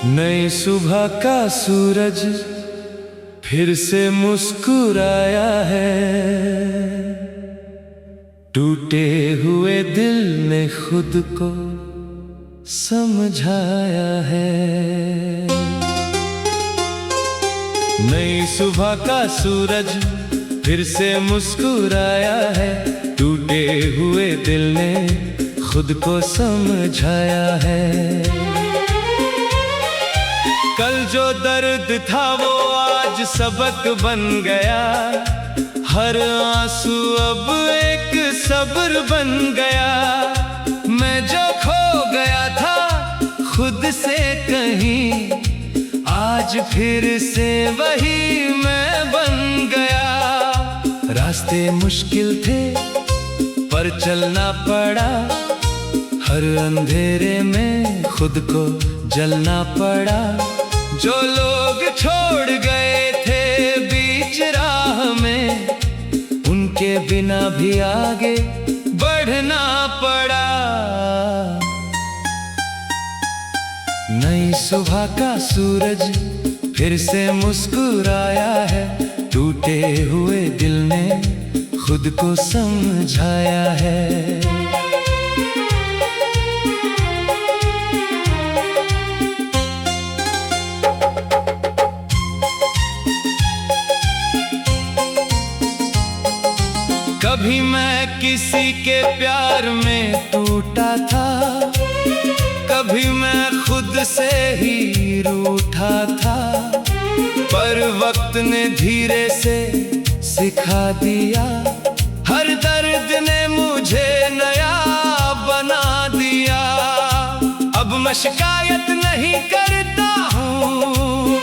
नई सुबह का सूरज फिर से मुस्कुराया है। टूटे हुए दिल ने खुद को समझाया है। नई सुबह का सूरज फिर से मुस्कुराया है। टूटे हुए दिल ने खुद को समझाया है। कल जो दर्द था वो आज सबक बन गया। हर आंसू अब एक सब्र बन गया। मैं जो खो गया था खुद से कहीं, आज फिर से वही मैं बन गया। रास्ते मुश्किल थे पर चलना पड़ा। हर अंधेरे में खुद को जलना पड़ा। जो लोग छोड़ गए थे बीच राह में, उनके बिना भी आगे बढ़ना पड़ा। नई सुबह का सूरज फिर से मुस्कुराया है। टूटे हुए दिल ने खुद को समझाया है। कभी मैं किसी के प्यार में टूटा था, कभी मैं खुद से ही रूठा था। पर वक्त ने धीरे से सिखा दिया। हर दर्द ने मुझे नया बना दिया। अब मैं शिकायत नहीं करता हूँ,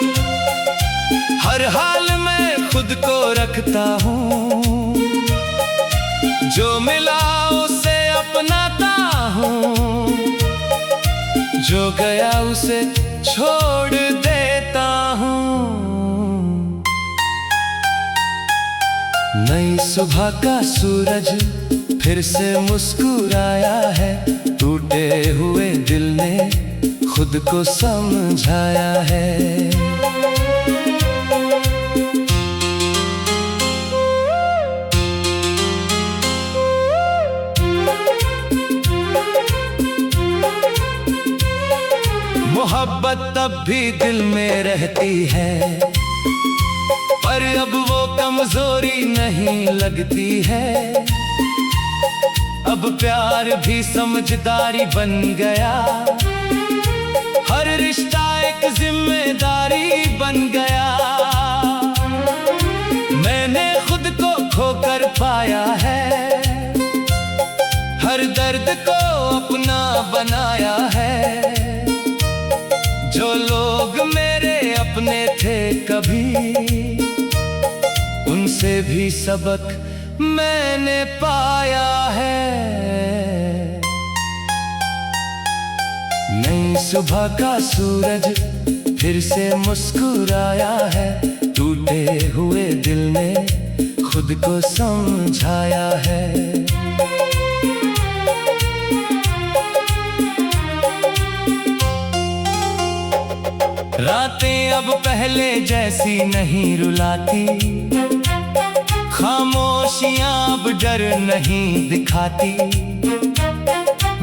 हर हाल में खुद को रखता हूँ। जो मिला उसे अपनाता हूँ, जो गया उसे छोड़ देता हूँ। नई सुबह का सूरज फिर से मुस्कुराया है। टूटे हुए दिल ने खुद को समझाया है। मोहब्बत तब भी दिल में रहती है, पर अब वो कमजोरी नहीं लगती है। अब प्यार भी समझदारी बन गया। हर रिश्ता एक जिम्मेदारी बन गया। मैंने खुद को खोकर पाया है। हर दर्द को अपना बनाया है। जो लोग मेरे अपने थे कभी, उनसे भी सबक मैंने पाया है। नई सुबह का सूरज फिर से मुस्कुराया है। टूटे हुए दिल ने खुद को समझाया है। रातें अब पहले जैसी नहीं रुलाती। खामोशियां अब डर नहीं दिखाती।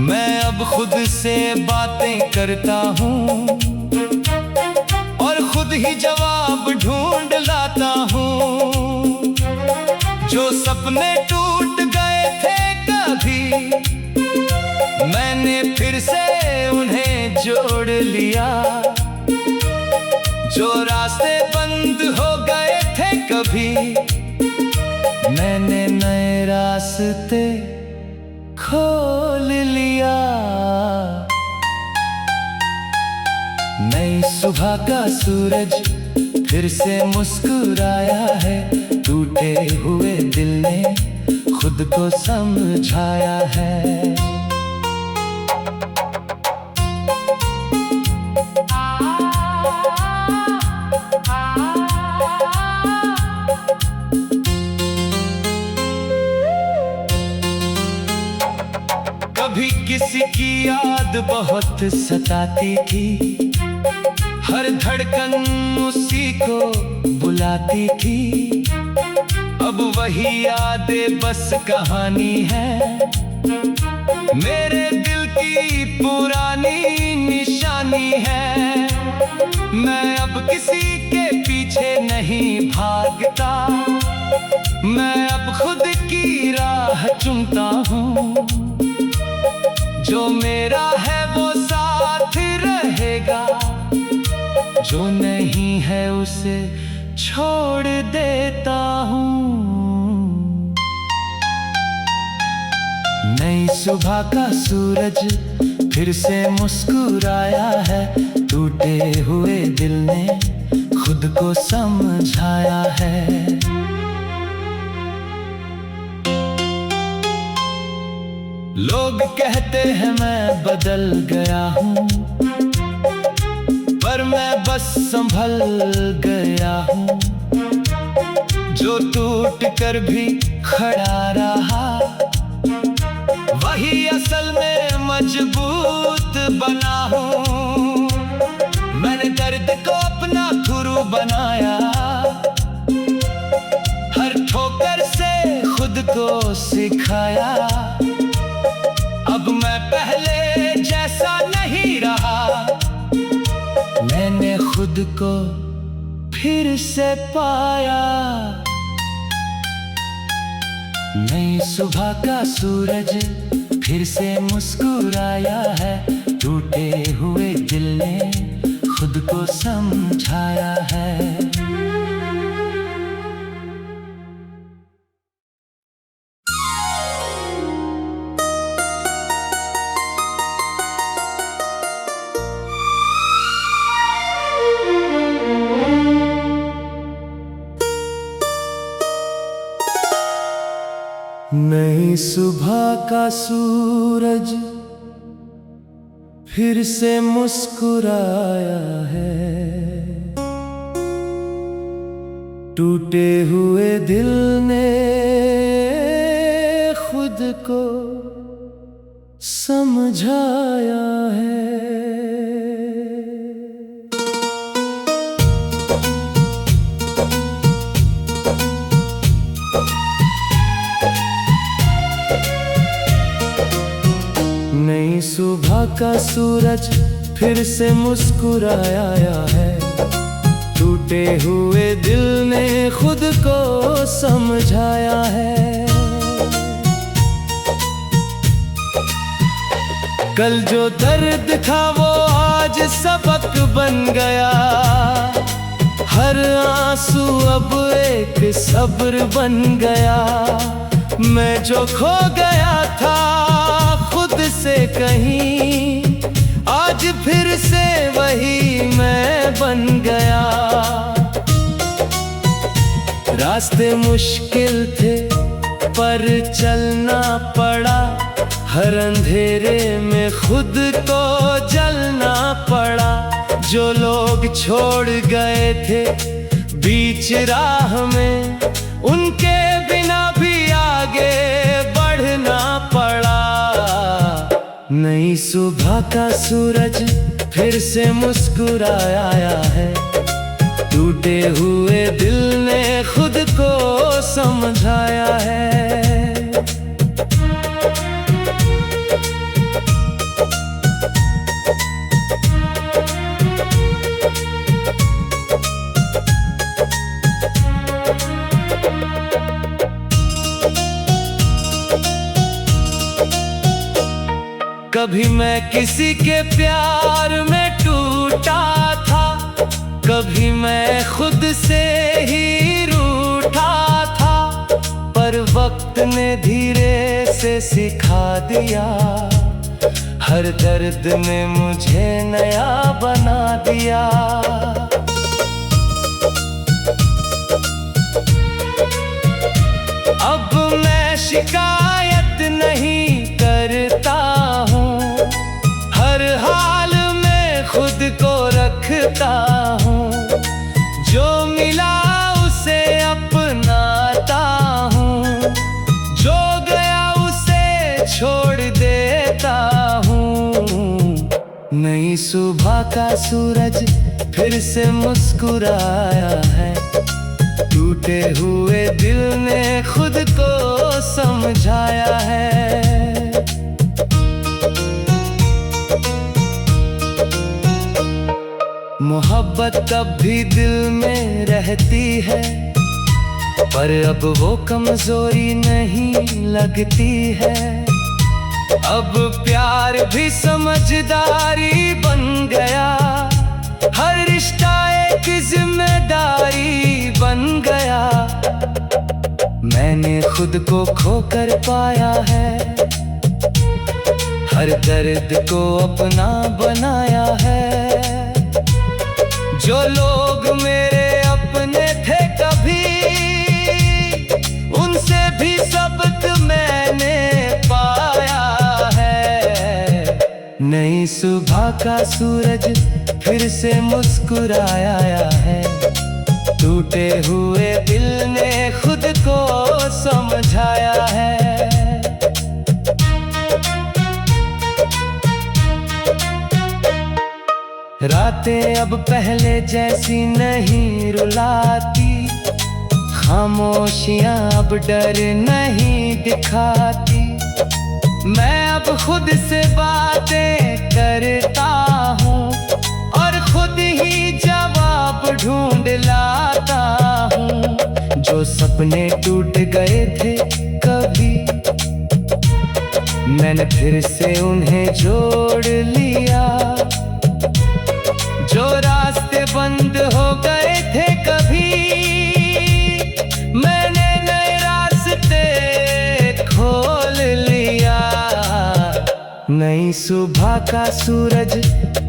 मैं अब खुद से बातें करता हूँ और खुद ही जवाब ढूंढ लाता हूँ। जो सपने टूट गए थे कभी, मैंने फिर से उन्हें जोड़ लिया। जो रास्ते बंद हो गए थे कभी, मैंने नए रास्ते खोल लिया। नई सुबह का सूरज फिर से मुस्कुराया है। टूटे हुए दिल ने खुद को समझाया है। कभी किसी की याद बहुत सताती थी, हर धड़कन उसी को बुलाती थी। अब वही यादें बस कहानी है, मेरे दिल की पुरानी निशानी है। मैं अब किसी के पीछे नहीं भागता, मैं अब खुद की राह चुनता हूँ। जो मेरा है वो साथ रहेगा, जो नहीं है उसे छोड़ देता हूँ। नई सुबह का सूरज फिर से मुस्कुराया है, टूटे हुए दिल ने खुद को समझाया है। लोग कहते हैं मैं बदल गया हूँ, पर मैं बस संभल गया हूँ। जो टूट कर भी खड़ा रहा, वही असल में मजबूत बना हूँ। मैंने दर्द को अपना गुरु बनाया, हर ठोकर से खुद को सिखाया। अब मैं पहले जैसा नहीं रहा, मैंने खुद को फिर से पाया। नई सुबह का सूरज फिर से मुस्कुराया है, टूटे हुए दिल ने खुद को समझाया है। नई सुबह का सूरज फिर से मुस्कुराया है, टूटे हुए दिल ने खुद को समझाया है। नई सुबह का सूरज फिर से मुस्कुराया है, टूटे हुए दिल ने खुद को समझाया है। कल जो दर्द था वो आज सबक बन गया, हर आंसू अब एक सब्र बन गया। मैं जो खो गया था खुद से कहीं, आज फिर से वही मैं बन गया। रास्ते मुश्किल थे पर चलना पड़ा, हर अंधेरे में खुद को जलना पड़ा। जो लोग छोड़ गए थे बीच राह में, उनके बिना भी आगे बढ़ना पड़ा। नई सुबह का सूरज फिर से मुस्कुराया है, टूटे हुए दिल ने खुद को समझाया है। कभी मैं किसी के प्यार में टूटा था, कभी मैं खुद से ही रूठा था। पर वक्त ने धीरे से सिखा दिया, हर दर्द ने मुझे नया बना दिया। अब मैं शिकायत नहीं करता हूँ, हर हाल में खुद को रखता हूँ। जो मिला उसे अपनाता हूँ, जो गया उसे छोड़ देता हूँ। नई सुबह का सूरज फिर से मुस्कुराया है। टूटे हुए दिल ने खुद को समझाया है। मोहब्बत तब भी दिल में रहती है, पर अब वो कमजोरी नहीं लगती है। अब प्यार भी समझदारी बन गया, हर रिश्ता एक जिम्मेदारी बन गया। मैंने खुद को खोकर पाया है, हर दर्द को अपना बनाया है। जो लोग मेरे अपने थे कभी, उनसे भी सबक मैंने पाया है। नई सुबह का सूरज फिर से मुस्कुराया है। टूटे हुए दिल ने खुद को समझाया है। रातें अब पहले जैसी नहीं रुलाती, खामोशियां अब डर नहीं दिखाती। मैं अब खुद से बातें करता हूँ और खुद ही जवाब ढूंढ लाता हूँ। जो सपने टूट गए थे कभी, मैंने फिर से उन्हें जोड़ लिया। जो रास्ते बंद हो गए थे कभी, मैंने नए रास्ते खोल लिया। नई सुबह का सूरज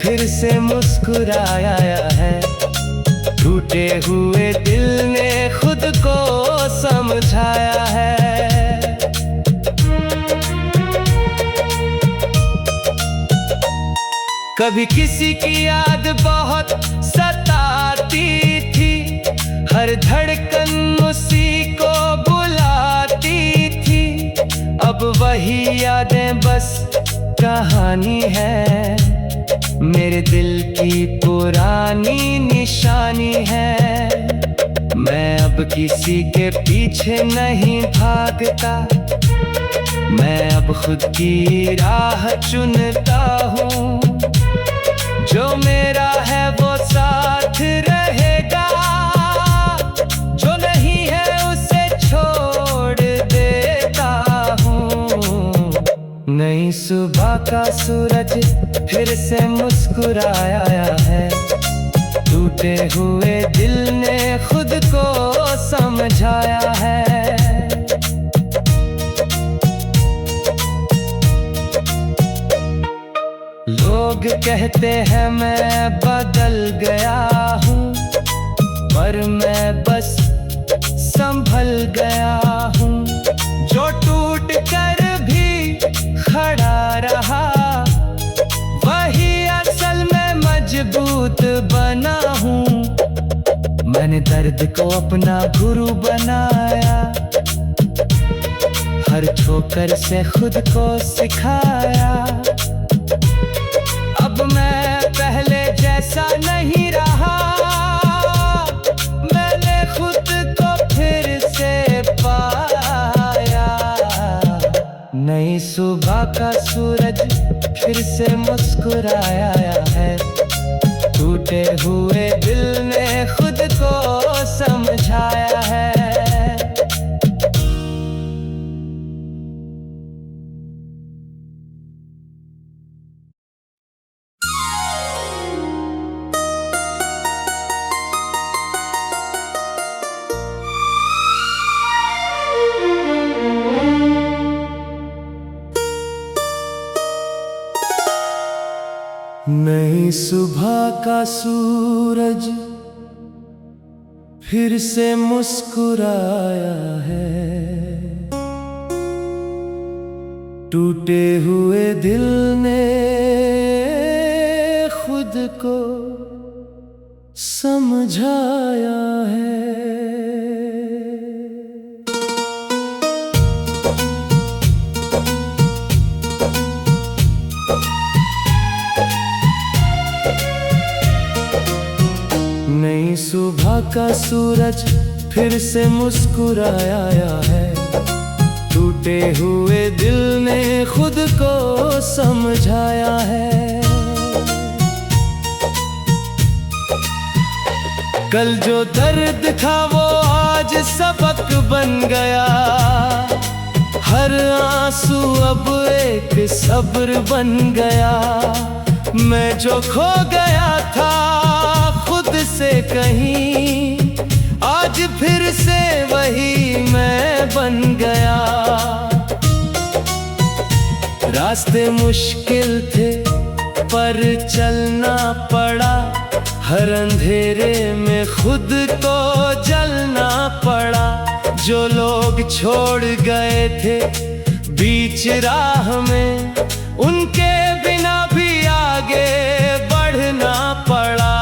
फिर से मुस्कुराया है। टूटे हुए दिल ने खुद को समझाया है। कभी किसी की याद बहुत सताती थी, हर धड़कन उसी को बुलाती थी। अब वही यादें बस कहानी है, मेरे दिल की पुरानी निशानी है। मैं अब किसी के पीछे नहीं भागता, मैं अब खुद की राह चुनता हूँ। जो मेरा है वो साथ रहेगा, जो नहीं है उसे छोड़ देता हूँ। नई सुबह का सूरज फिर से मुस्कुराया है। टूटे हुए दिल ने खुद को समझाया है। लोग कहते हैं मैं बदल गया हूँ, पर मैं बस संभल गया हूँ। जो टूट कर भी खड़ा रहा, वही असल में मजबूत बना हूँ। मैंने दर्द को अपना गुरु बनाया, हर ठोकर से खुद को सिखाया। अब मैं पहले जैसा नहीं रहा, मैंने खुद को फिर से पाया। नई सुबह का सूरज फिर से मुस्कुराया है। टूटे हुए दिल ने खुद को समझाया है। नई सुबह का सूरज फिर से मुस्कुराया है। टूटे हुए दिल ने खुद को समझाया है। नई सुबह का सूरज फिर से मुस्कुराया है। टूटे हुए दिल ने खुद को समझाया है। कल जो दर्द था वो आज सबक बन गया। हर आंसू अब एक सब्र बन गया। मैं जो खो गया था खुद से कहीं, आज फिर से वही मैं बन गया। रास्ते मुश्किल थे पर चलना पड़ा। हर अंधेरे में खुद को जलना पड़ा। जो लोग छोड़ गए थे बीच राह में, उनके बिना भी आगे बढ़ना पड़ा।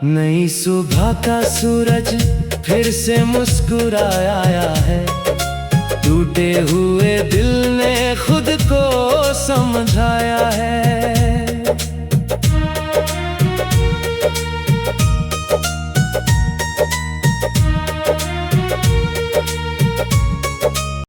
नई सुबह का सूरज फिर से मुस्कुराया है। टूटे हुए दिल ने खुद को समझाया है।